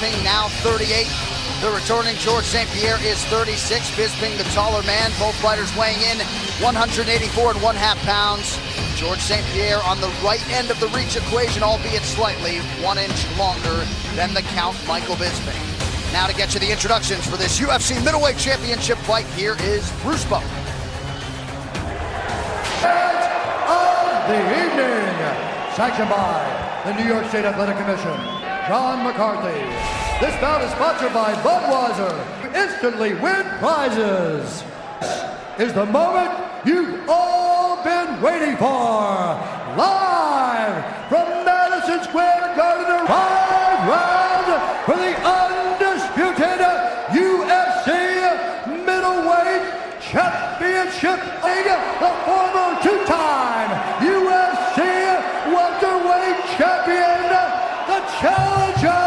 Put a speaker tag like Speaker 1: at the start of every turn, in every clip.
Speaker 1: Bisping now 38. The returning George St. Pierre is 36. Bisping, the taller man. Both fighters weighing in 184.5 pounds. George St. Pierre on the right end of the reach equation, albeit slightly 1 inch longer than the Count Michael Bisping. Now to get you the introductions for this UFC middleweight championship fight, here is Bruce Bowen.
Speaker 2: Of the evening, sanctioned by the New York State Athletic Commission, John McCarthy. This bout is sponsored by Budweiser. Instantly win prizes. Is the moment you've all been waiting for. Live from Madison Square Garden, 5 rounds for the undisputed UFC middleweight championship. The former two-time UFC welterweight champion, the challenger,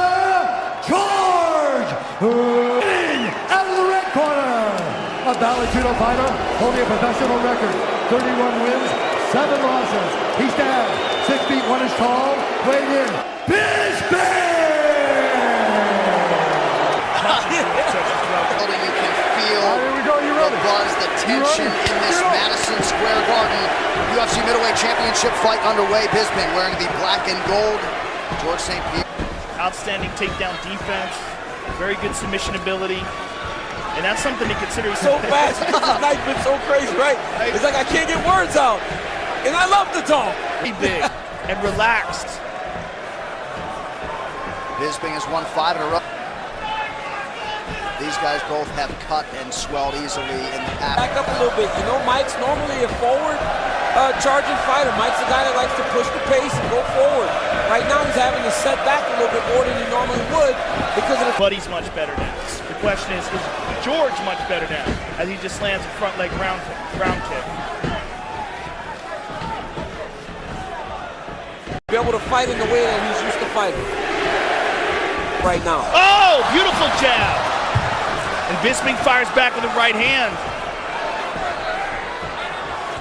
Speaker 2: George. Out of the red corner, a Valetudo fighter holding a professional record, 31 wins, 7 losses. He stands 6 feet 1 inch tall, weighed in Bisping.
Speaker 1: You can feel the buzz, the tension in this Madison Square Garden UFC middleweight championship fight underway. Bisping wearing the black and gold. George St. Pierre.
Speaker 3: Outstanding takedown defense, very good submission ability, and that's something to consider.
Speaker 4: He's so fast, his knife's been so crazy, right? It's like I can't get words out, and I love to talk.
Speaker 3: Be big and relaxed.
Speaker 1: Bisping has won 5 in a row. These guys both have cut and swelled easily in the past.
Speaker 4: Back up a little bit. You know, Mike's normally a forward charging fighter. Mike's a guy that likes to push the pace and go forward. Right now he's having to set back a little bit more than he normally would because of the...
Speaker 3: But he's much better now. The question is George much better now as he just lands a front leg ground kick?
Speaker 4: Be able to fight in the way that he's used to fighting right now.
Speaker 3: Oh, beautiful jab. And Bisping fires back with the right hand.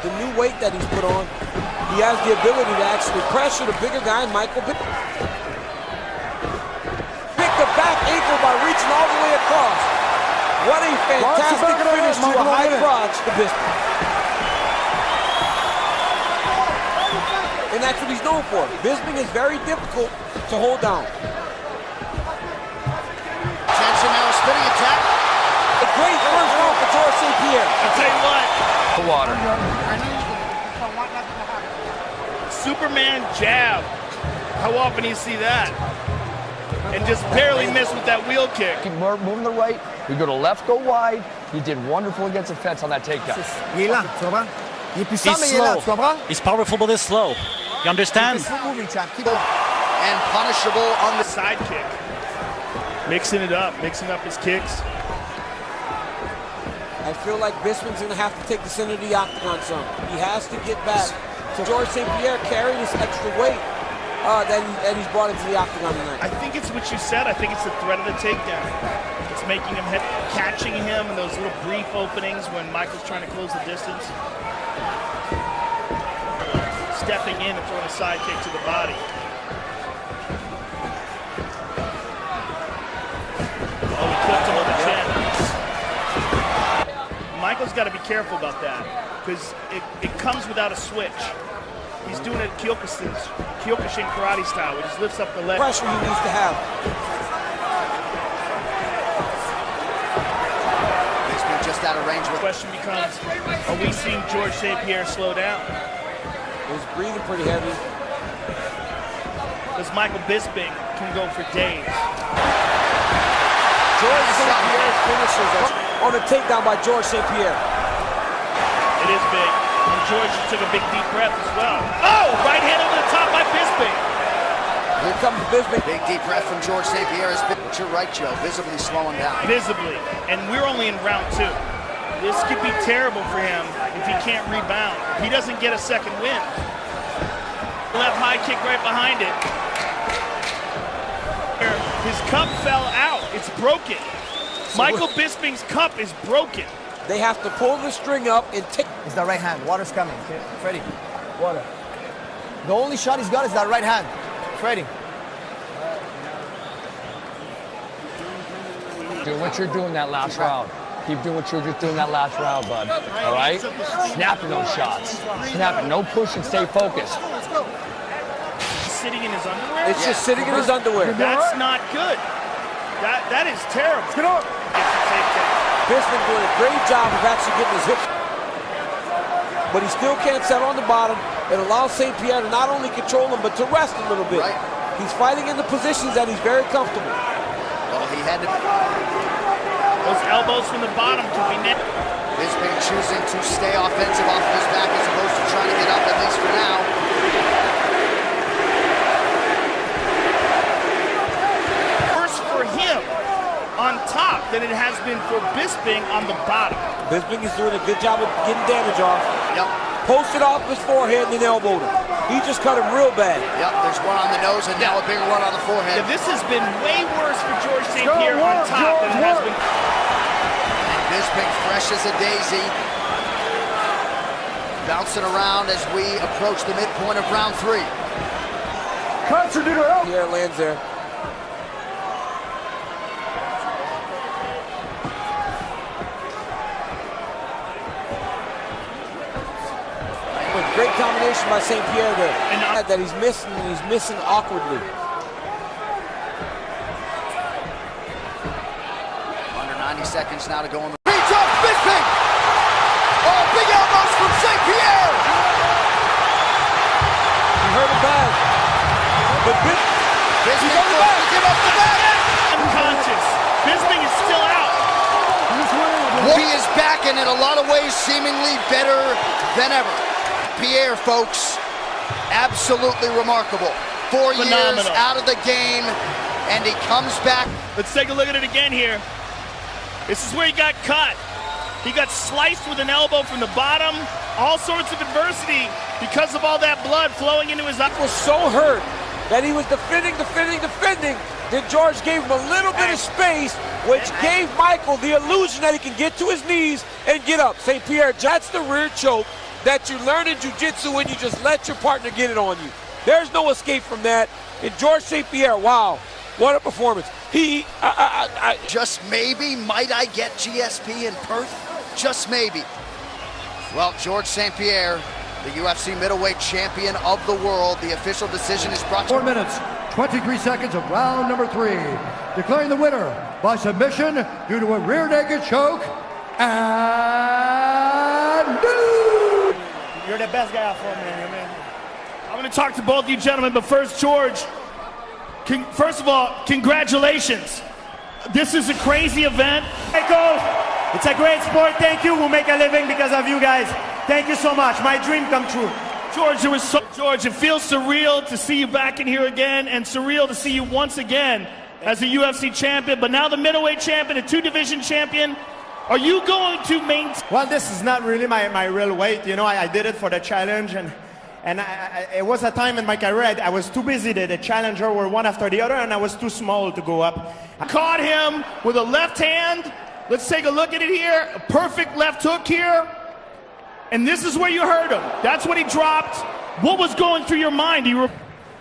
Speaker 4: The new weight that he's put on, he has the ability to actually pressure the bigger guy, Michael Bisping. Pick the back ankle by reaching all the way across. What a fantastic finish to a high crotch to Bisping. And that's what he's known for. Bisping is very difficult to hold down.
Speaker 1: Tension now, a spinning attack.
Speaker 4: A great first round for George St. Pierre.
Speaker 3: I'll tell you what.
Speaker 5: The water.
Speaker 3: Superman jab. How often do you see that? And just barely miss with that wheel kick.
Speaker 5: Keep moving to the right. We go to left, go wide. He did wonderful against the fence on that takedown.
Speaker 6: He's slow. He's powerful, but he's slow. You understand?
Speaker 1: And punishable on the
Speaker 3: Side kick. Mixing it up, mixing up his kicks.
Speaker 4: I feel like Bisping's going to have to take the center of the octagon some. He has to get back. So George St. Pierre carried this extra weight that he's brought into the octagon tonight.
Speaker 3: I think it's what you said. I think it's the threat of the takedown. It's making him catching him in those little brief openings when Michael's trying to close the distance. Stepping in and throwing a side kick to the body. Oh, he clipped him on the chin. Michael's got to be careful about that because it comes without a switch. He's doing it Kyokushin karate style, where he just lifts up the leg.
Speaker 4: Pressure he needs to have.
Speaker 1: Bisping just out of range.
Speaker 3: The question becomes, are we seeing George St. Pierre slow down?
Speaker 4: He's breathing pretty heavy.
Speaker 3: Because Michael Bisping can go for days.
Speaker 4: George St. Pierre's finishes on a takedown by George St. Pierre.
Speaker 3: It is big. And George took a big deep breath as well. Oh, right hand over the top by Bisping.
Speaker 4: Here comes Bisping.
Speaker 1: Big deep breath from George St. Pierre. But you're right, Joe. Visibly slowing down.
Speaker 3: Visibly. And we're only in round 2. This could be terrible for him if he can't rebound. He doesn't get a second win. Left high kick right behind it. His cup fell out. It's broken. Michael Bisping's cup is broken.
Speaker 4: They have to pull the string up and take.
Speaker 6: It's that right hand. Water's coming. Okay? Freddie, water. The only shot he's got is that right hand. Freddie.
Speaker 5: doing what you're doing that last round. Keep doing what you're just doing that last round, bud. All right? Snapping those shots. Snapping. No push and stay focused.
Speaker 3: Sitting in his underwear?
Speaker 4: It's just sitting in his underwear.
Speaker 3: That's not good. That is terrible.
Speaker 4: Bisping doing a great job of actually getting his hips. But he still can't settle on the bottom. It allows St. Pierre to not only control him, but to rest a little bit.
Speaker 1: Right.
Speaker 4: He's fighting in the positions that he's very comfortable.
Speaker 1: Well, he had to...
Speaker 3: Those elbows from the bottom can be net.
Speaker 1: Bisping choosing to stay offensive off of his back as opposed to trying to get up, at least for now.
Speaker 3: Worse for him on top than it has been for Bisping on the bottom.
Speaker 4: Bisping is doing a good job of getting damage off.
Speaker 1: Yep.
Speaker 4: Posted off his forehead and then elbowed him. He just cut him real bad.
Speaker 1: Yep, there's one on the nose and now a bigger one on the forehead.
Speaker 3: Yeah, this has been way worse for George St. Pierre on top than it has been.
Speaker 1: And Bisping fresh as a daisy. Bouncing around as we approach the midpoint of round 3.
Speaker 4: Pierre lands there. Great combination by St. Pierre there. And that he's missing awkwardly.
Speaker 1: Under 90 seconds now to go on the reach up, Bisping! Oh, big elbows from St. Pierre!
Speaker 4: He hurt him bad. But
Speaker 1: Bisping forced to give up the back!
Speaker 3: Unconscious. Bisping is still out.
Speaker 1: He is back and in a lot of ways seemingly better than ever. Pierre, folks, absolutely remarkable. 4 years out of the game, and he comes back.
Speaker 3: Let's take a look at it again here. This is where he got cut. He got sliced with an elbow from the bottom. All sorts of adversity because of all that blood flowing into his eye.
Speaker 4: He was so hurt that he was defending. Then George gave him a little bit of space, which gave Michael the illusion that he can get to his knees and get up. St. Pierre, that's the rear choke that you learn in jiu-jitsu when you just let your partner get it on you. There's no escape from that. And George St. Pierre, wow, what a performance.
Speaker 1: Just maybe, might I get GSP in Perth? Just maybe. Well, George St. Pierre, the UFC middleweight champion of the world. The official decision is brought to
Speaker 2: 4 minutes, 23 seconds of round number 3. Declaring the winner by submission due to a rear naked choke, and
Speaker 3: You're the best guy out for, man. I'm going to talk to both of you gentlemen, but first, George, first of all, congratulations. This is a crazy event.
Speaker 7: Michael, it's a great sport. Thank you. We'll make a living because of you guys. Thank you so much. My dream come true.
Speaker 3: George, George, it feels surreal to see you back in here again, and surreal to see you once again as a UFC champion, but now the middleweight champion, a 2-division champion. Are you going to maintain?
Speaker 7: Well, this is not really my real weight. You know, I did it for the challenge, and it was a time in my career I was too busy. The challenger were one after the other, and I was too small to go up.
Speaker 3: I caught him with a left hand. Let's take a look at it here. A perfect left hook here. And this is where you hurt him. That's what he dropped. What was going through your mind?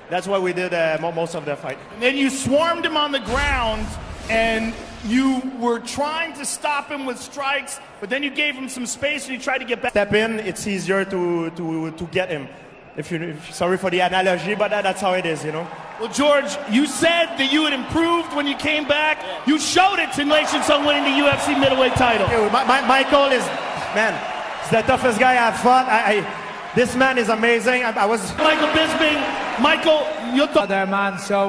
Speaker 7: That's why we did most of the fight.
Speaker 3: And then you swarmed him on the ground, and you were trying to stop him with strikes, but then you gave him some space and you tried to get back.
Speaker 7: Step in, it's easier to get him. Sorry for the analogy, but that's how it is, you know.
Speaker 3: Well, George, you said that you had improved when you came back. You showed it to Nations on winning the UFC middleweight title.
Speaker 7: Michael is, man, he's the toughest guy I've fought. This man is amazing.
Speaker 3: Michael Bisping. Michael, you're
Speaker 8: there, man. So,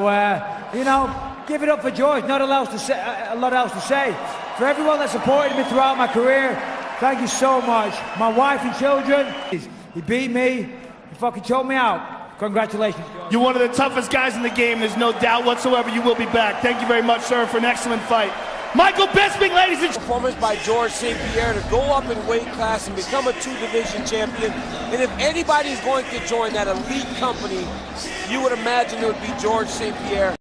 Speaker 8: you know, give it up for George. Not a lot else to say. For everyone that supported me throughout my career, thank you so much. My wife and children, he beat me. He fucking choked me out. Congratulations, George.
Speaker 3: You're one of the toughest guys in the game. There's no doubt whatsoever you will be back. Thank you very much, sir, for an excellent fight. Michael Bisping, ladies and gentlemen.
Speaker 4: Performance by George St. Pierre to go up in weight class and become a 2-division champion. And if anybody is going to join that elite company, you would imagine it would be George St. Pierre.